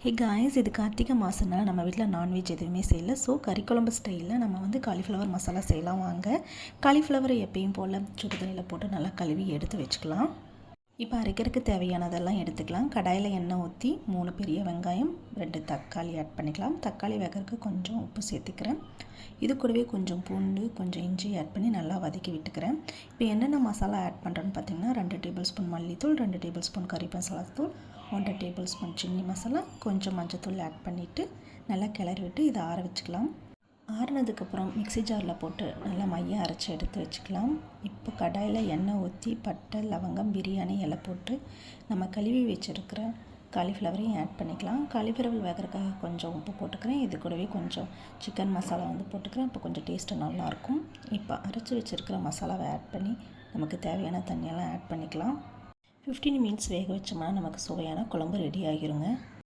Hey guys, இது கார்த்திகை மாதம்னா நம்ம வீட்டில் நான்வெஜ் எதுவுமே செய்யலை. ஸோ கறிக்குழம்பு ஸ்டைலில் நம்ம காலிஃப்ளவர் மசாலா செய்யலாம் வாங்க. காலிஃப்ளவரை எப்பயும் போல் சுடு தண்ணியில் போட்டு நல்லா கழுவி எடுத்து வச்சுக்கலாம். இப்போ அரைக்கிறதுக்கு தேவையானதெல்லாம் எடுத்துக்கலாம். கடாயில் எண்ணெய் ஊற்றி 3 பெரிய வெங்காயம் 2 தக்காளி ஆட் பண்ணிக்கலாம். தக்காளி வேகிறதுக்கு கொஞ்சம் உப்பு சேர்த்துக்கிறேன். இது கூடவே கொஞ்சம் பூண்டு கொஞ்சம் இஞ்சி ஆட் பண்ணி நல்லா வதக்கி விட்டுக்கிறேன். இப்போ என்னென்ன மசாலா ஆட் பண்ணுறேன்னு பார்த்தீங்கன்னா 2 டேபிள் ஸ்பூன் மல்லித்தூள், 2 டேபிள் ஸ்பூன் கறி மசாலா தூள், 1 டேபிள் ஸ்பூன் சில்லி மசாலா, கொஞ்சம் மஞ்சத்தூள் ஆட் பண்ணிவிட்டு நல்லா கிளறி விட்டு இதை ஆற வச்சுக்கலாம். ஆறுனதுக்கப்புறம் மிக்ஸி ஜாரில் போட்டு நல்லா மையம் அரைச்சி எடுத்து வச்சுக்கலாம். இப்போ கடாயில் எண்ணெய் ஊற்றி பட்டை, லவங்கம், பிரியாணி இலை போட்டு நம்ம கழுவி வச்சுருக்கிற காலிஃப்ளவரையும் ஆட் பண்ணிக்கலாம். காலிஃப்ளவர் வேகிறதுக்காக கொஞ்சம் உப்பு போட்டுக்கிறேன். இது கூடவே கொஞ்சம் சிக்கன் மசாலா போட்டுக்கிறேன். இப்போ கொஞ்சம் டேஸ்ட்டு நல்லாயிருக்கும். இப்போ அரைச்சி வச்சுருக்கிற மசாலாவை ஆட் பண்ணி நமக்கு தேவையான தண்ணியெல்லாம் ஆட் பண்ணிக்கலாம். 15 மினிட்ஸ் வேக வச்சோம்னா நமக்கு சுவையான குழம்பு ரெடி ஆகிருங்க.